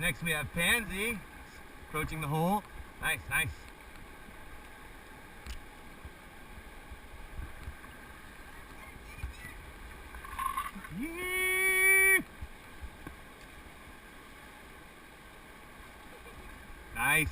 Next we have Pansy approaching the hole. Nice, nice. Yee! Nice.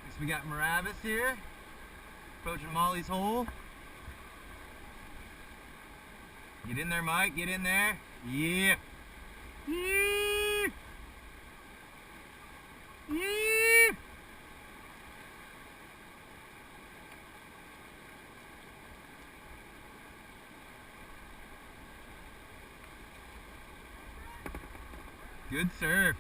Next we got Maravis here, approaching Molly's hole. Get in there, Mike, get in there. Yeah. Yee! Yee! Good surf.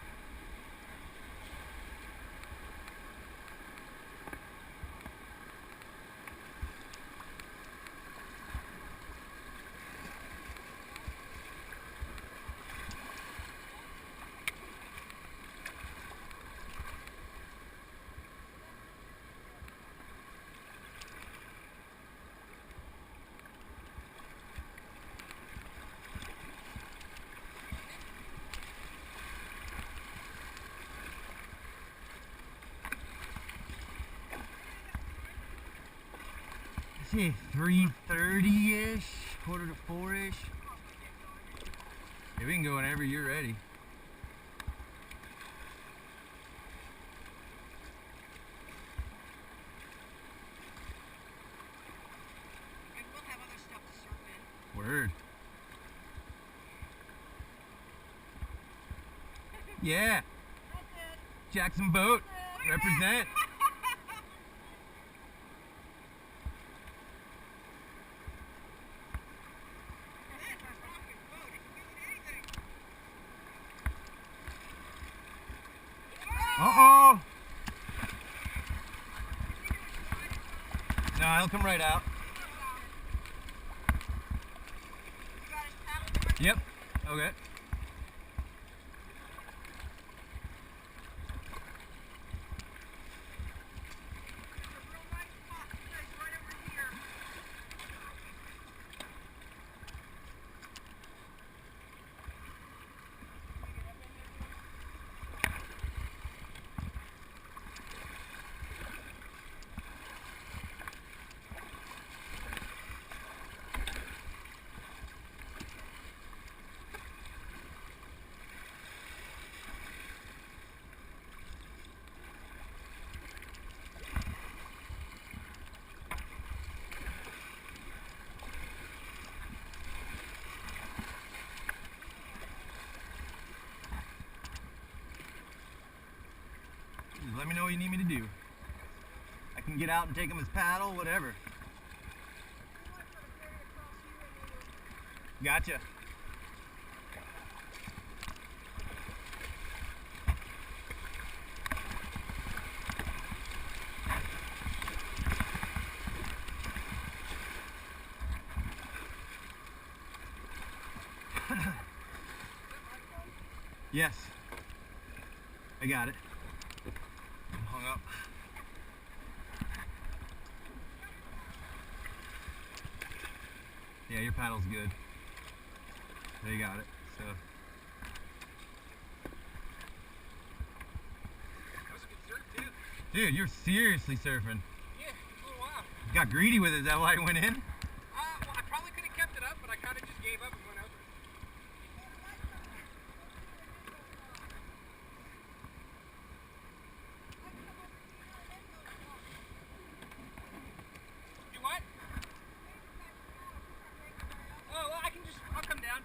See, 3:30-ish, quarter to 4-ish. Yeah, we can go whenever you're ready. And we'll have other stuff to surf in. Word. Yeah. Jackson Boat, represent. Uh-oh! No, he'll come right out. Yep. Okay. Just let me know what you need me to do. I can get out and take him his paddle, whatever. Gotcha. Yes. I got it. I'm hung up. Yeah, your paddle's good. They got it. So. That was a good surf too. Dude, you're seriously surfing. Yeah, it's a little while. Got greedy with it. Is that why it went in? Well, I probably could have kept it up, but I kind of just gave up and went over. You what? Oh, well, I'll come down.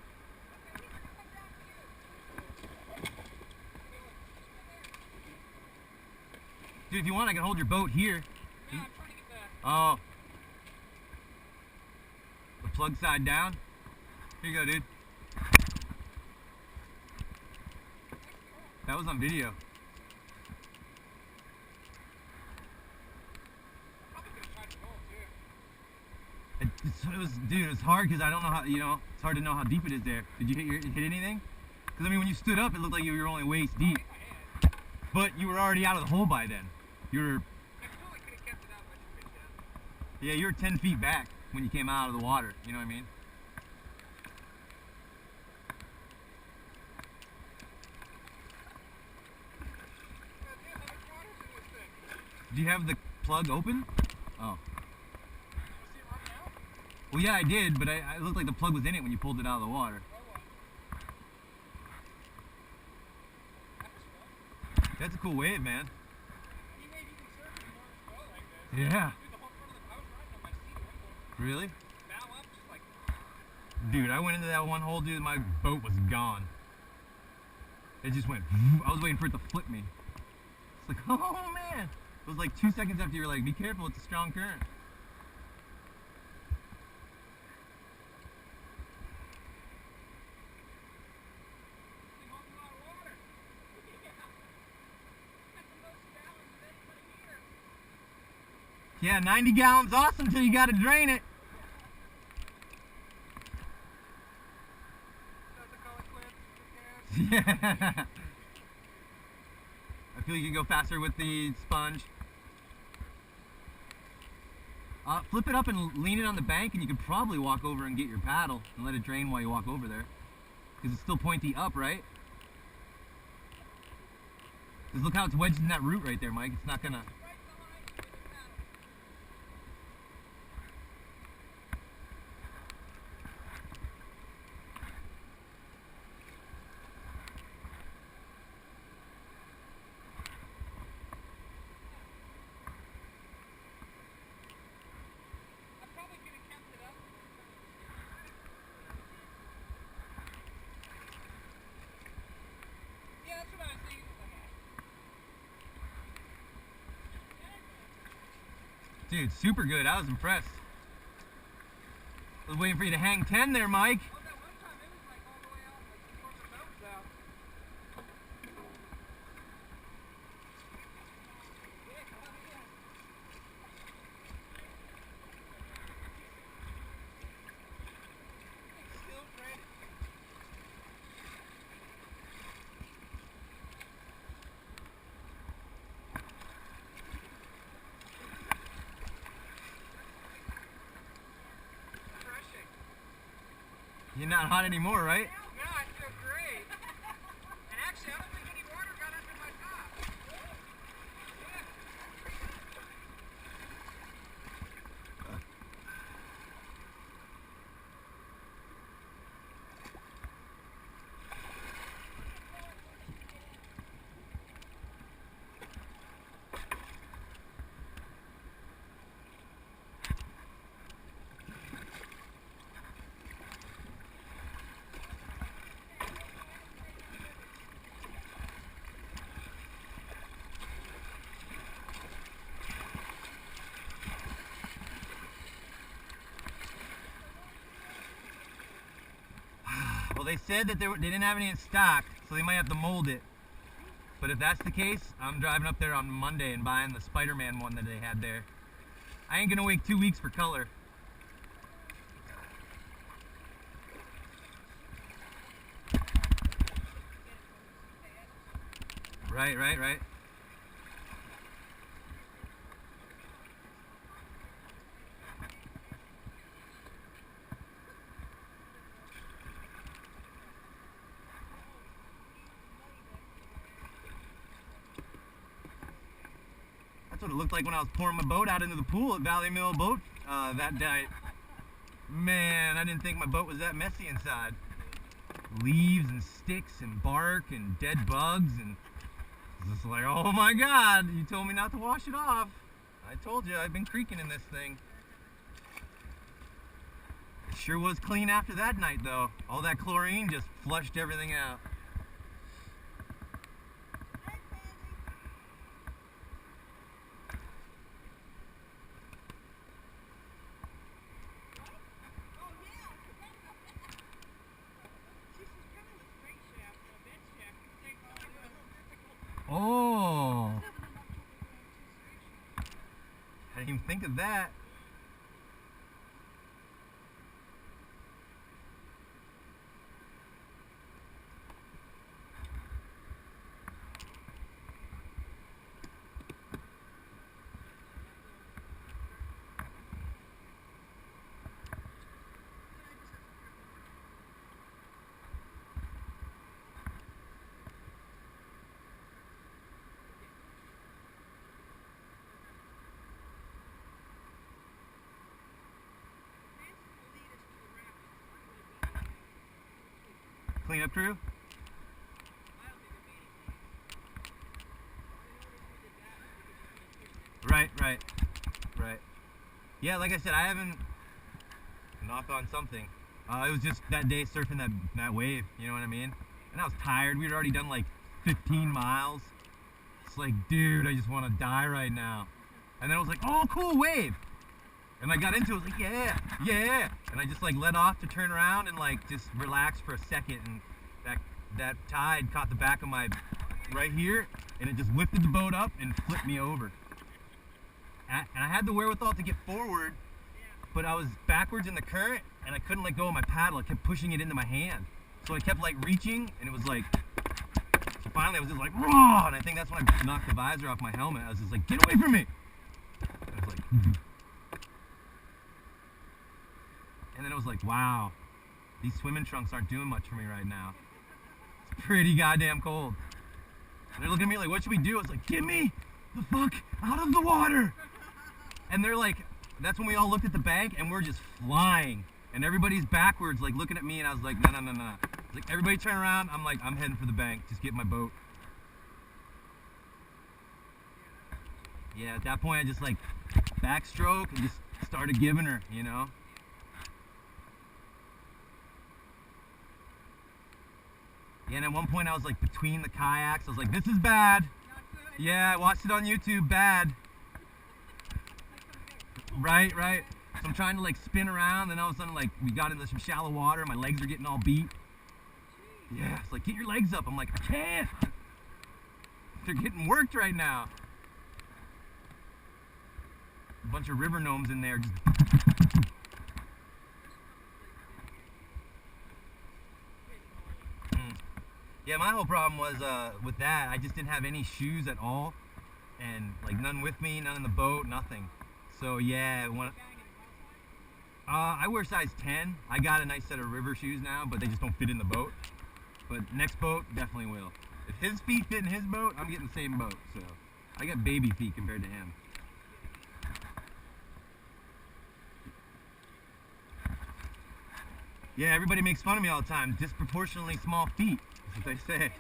Dude, if you want, I can hold your boat here. No, I'm trying to get that. Oh. The plug side down. Here you go, dude. That was on video. Probably could have tried to roll too. It was, dude, it's hard because I don't know how, it's hard to know how deep it is there. Did you hit anything? Because I mean, when you stood up, it looked like you were only waist deep. In my head. But you were already out of the hole by then. You were, I totally could have kept it up. I just picked it up. yeah, you were 10 feet back when you came out of the water. You know what I mean? God damn, how much water's in this thing? Do you have the plug open? Oh. You see it running out? Well, yeah, I did, but it looked like the plug was in it when you pulled it out of the water. Oh, well. That was fun. That's a cool wave, man. Any wave you can surf in Morris Bow like this. Yeah. Dude, the whole front of the, I was riding on my seat at one point. Really? Bow up, just like, Dude, I went into that one hole, dude, my boat was gone. It just went, I was waiting for it to flip me. It's like, oh man. It was like 2 seconds after you were like, be careful, it's a strong current. they hold a lot of water. Yeah. That's the most gallons of anybody here. Yeah, 90 gallons awesome till you gotta drain it. That's the color clip. Yeah. I feel you can go faster with the sponge. Flip it up and lean it on the bank, and you could probably walk over and get your paddle and let it drain while you walk over there. Because it's still pointy up, right? Because look how it's wedged in that root right there, Mike. It's not gonna... Right behind you with the paddle. I probably could have kept it up. Yeah, that's what I was thinking. Dude, super good. I was impressed. I was waiting for you to hang 10 there, Mike. Oh, that one time it was like all the way out, like before the boat was out. Still training. Refreshing. You're not hot anymore, right? No, I feel great. And actually, I don't think any water got under my top. Yeah. Well, they said that they didn't have any in stock, so they might have to mold it. But if that's the case, I'm driving up there on Monday and buying the Spider-Man one that they had there. I ain't gonna wait 2 weeks for color. Right. That's what it looked like when I was pouring my boat out into the pool at Valley Mill Boat that night. Man, I didn't think my boat was that messy inside. Leaves and sticks and bark and dead bugs, and it's just like, oh my God, you told me not to wash it off. I told you, I've been creaking in this thing. It sure was clean after that night though. All that chlorine just flushed everything out. Oh, I didn't even think of that. cleanup crew? Right. Yeah, like I said, I haven't knocked on something. It was just that day surfing that wave, you know what I mean? And I was tired. We'd already done like 15 miles. It's like, dude, I just want to die right now. And then I was like, oh, cool wave. And I got into it, I was like, yeah. And I just like let off to turn around and like just relax for a second. And that tide caught the back of my right here, and it just lifted the boat up and flipped me over. And I had the wherewithal to get forward, but I was backwards in the current, and I couldn't let go of my paddle. I kept pushing it into my hand. So I kept like reaching, and it was like, so finally I was just like, raw, and I think that's when I knocked the visor off my helmet. I was just like, get away from me. And I was like, and then I was like, wow, these swimming trunks aren't doing much for me right now. It's pretty goddamn cold. And they're looking at me like, what should we do? I was like, get me the fuck out of the water. And they're like, that's when we all looked at the bank, and we're just flying. And everybody's backwards, like looking at me, and I was like, no. Like, everybody turn around. I'm like, I'm heading for the bank. Just get my boat. Yeah, at that point, I just like backstroke and just started giving her, you know? Yeah, and at one point I was like between the kayaks. I was like, this is bad. Yeah, I watched it on YouTube, bad. Right. So I'm trying to like spin around, and all of a sudden like we got into some shallow water. My legs are getting all beat. Yeah, it's like, get your legs up. I'm like, I can't. They're getting worked right now. A bunch of river gnomes in there. Just Yeah, my whole problem was with that, I just didn't have any shoes at all, and like none with me, none in the boat, nothing. So yeah, I wear size 10. I got a nice set of river shoes now, but they just don't fit in the boat. But next boat, definitely will. If his feet fit in his boat, I'm getting the same boat. So I got baby feet compared to him. Yeah, everybody makes fun of me all the time. Disproportionately small feet. That's what they say.